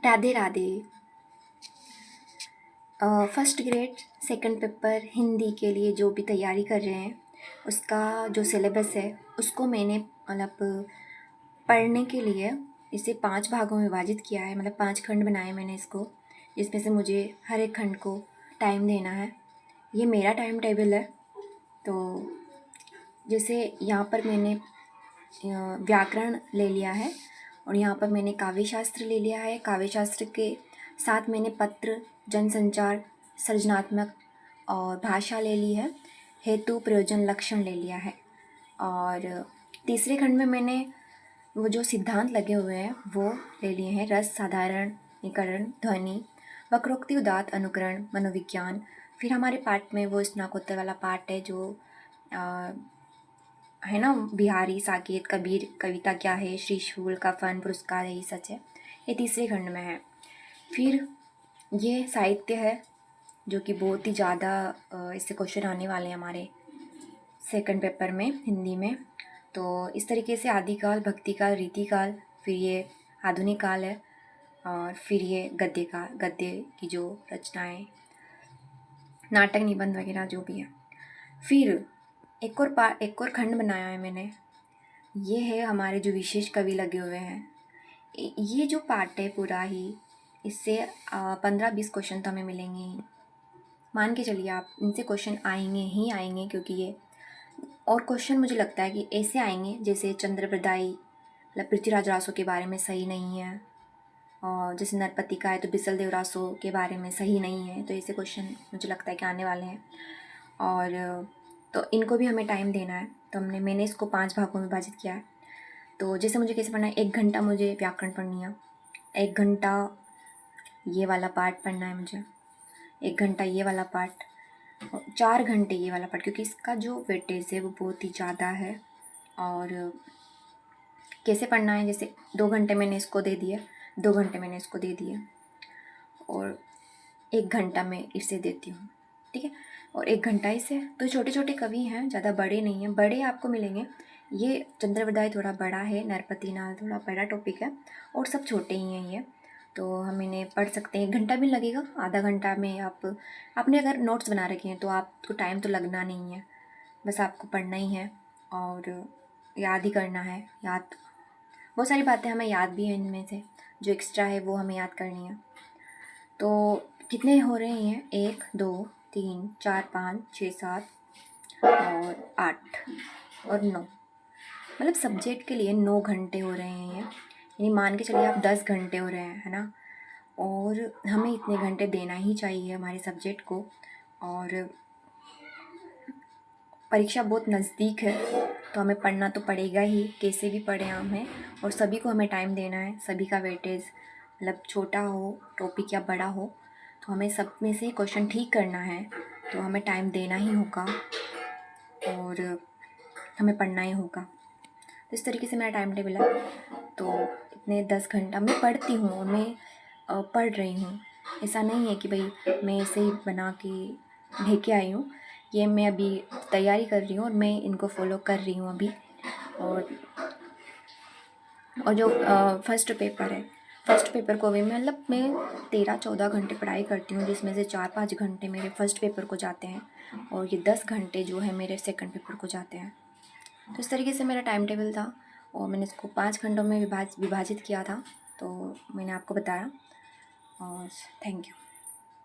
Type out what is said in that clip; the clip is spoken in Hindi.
Radhe Radhe. First grade second paper Hindi के लिए जो भी तैयारी कर रहे हैं, उसका जो सिलेबस है उसको मैंने मतलब पढ़ने के लिए इसे 5 भागों में विभाजित किया है। मतलब 5 खंड बनाए मैंने इसको, जिसमें से मुझे हर एक खंड को टाइम देना है। ये मेरा टाइम टेबल है। तो जैसे यहाँ पर मैंने व्याकरण ले लिया है और यहाँ पर मैंने काव्य शास्त्र ले लिया है। काव्य शास्त्र के साथ मैंने पत्र, जनसंचार, सृजनात्मक और भाषा ले ली है। हेतु, प्रयोजन, लक्षण ले लिया है। और तीसरे खंड में मैंने वो जो सिद्धांत लगे हुए हैं वो ले लिए हैं। रस, साधारणीकरण, ध्वनि, वक्रोक्ति, उदात्त, अनुकरण, मनोविज्ञान। फिर हमारे पाठ में वो स्नाकोत्तर वाला पाठ है जो है ना, बिहारी, साकेत, कबीर, कविता क्या है, श्रीशूल का फन, पुरस्कार, यही सच है। ये तीसरे खंड में है। फिर ये साहित्य है जो कि बहुत ही ज़्यादा इससे क्वेश्चन आने वाले हैं हमारे सेकंड पेपर में हिंदी में। तो इस तरीके से आदिकाल, भक्तिकाल, रीतिकाल, फिर ये आधुनिक काल है और फिर ये गद्य की जो रचनाएं, नाटक, निबंध वगैरह जो भी है। फिर एक और खंड बनाया है मैंने, ये है हमारे जो विशेष कवि लगे हुए हैं। ये जो पार्ट है पूरा ही, इससे 15-20 क्वेश्चन तो हमें मिलेंगे ही। मान के चलिए आप, इनसे क्वेश्चन आएंगे ही आएंगे, क्योंकि ये और क्वेश्चन मुझे लगता है कि ऐसे आएंगे जैसे चंद्रप्रदायी, मतलब पृथ्वीराज रासो के बारे में सही नहीं है, और जैसे नरपति का है तो बिसल देव रासो के बारे में सही नहीं है। तो ऐसे क्वेश्चन मुझे लगता है कि आने वाले हैं। और तो इनको भी हमें टाइम देना है। तो मैंने इसको 5 भागों में विभाजित किया है। तो जैसे मुझे कैसे पढ़ना है, 1 घंटा मुझे व्याकरण पढ़नी है, 1 घंटा ये वाला पार्ट पढ़ना है मुझे, 1 घंटा ये वाला पार्ट, 4 घंटे ये वाला पार्ट, क्योंकि इसका जो वेटेज है वो बहुत ही ज़्यादा है। और कैसे पढ़ना है, जैसे 2 घंटे मैंने इसको दे दिया, 2 घंटे मैंने इसको दे दिया, और 1 घंटा मैं इसे देती हूँ, ठीक है। और 1 घंटा इसे, तो छोटे छोटे कवि हैं, ज़्यादा बड़े नहीं हैं। बड़े आपको मिलेंगे, ये चंद्रप्रदाय थोड़ा बड़ा है, नरपति नाल थोड़ा बड़ा टॉपिक है, और सब छोटे ही हैं ये। तो हम इन्हें पढ़ सकते हैं, 1 घंटा भी लगेगा, आधा घंटा में आपने अगर नोट्स बना रखे हैं तो आपको टाइम तो लगना नहीं है, बस आपको पढ़ना ही है और याद ही करना है। याद बहुत सारी बातें हमें याद भी हैं, इनमें से जो एक्स्ट्रा है वो हमें याद करनी है। तो कितने हो रहे हैं, 1 2 3 4 5 6 7 और 8 और 9, मतलब सब्जेक्ट के लिए 9 घंटे हो रहे हैं ये। यानी मान के चलिए आप 10 घंटे हो रहे हैं, है ना। और हमें इतने घंटे देना ही चाहिए हमारे सब्जेक्ट को। और परीक्षा बहुत नज़दीक है तो हमें पढ़ना तो पड़ेगा ही, कैसे भी पढ़ें हमें। और सभी को हमें टाइम देना है, सभी का वेटेज, मतलब छोटा हो टॉपिक या बड़ा हो, तो हमें सब में से क्वेश्चन ठीक करना है। तो हमें टाइम देना ही होगा और हमें पढ़ना ही होगा। तो इस तरीके से मेरा टाइम टेबल है। तो इतने 10 घंटा मैं पढ़ती हूँ और मैं पढ़ रही हूँ। ऐसा नहीं है कि भाई मैं ऐसे ही बना के ढेके आई हूँ, ये मैं अभी तैयारी कर रही हूँ और मैं इनको फॉलो कर रही हूँ अभी। और जो फर्स्ट पेपर है, फर्स्ट पेपर को भी मतलब मैं 13-14 घंटे पढ़ाई करती हूँ, जिसमें से 4-5 घंटे मेरे फर्स्ट पेपर को जाते हैं और ये 10 घंटे जो है मेरे सेकंड पेपर को जाते हैं। तो इस तरीके से मेरा टाइम टेबल था और मैंने इसको 5 खंडों में विभाजित किया था। तो मैंने आपको बताया और थैंक यू।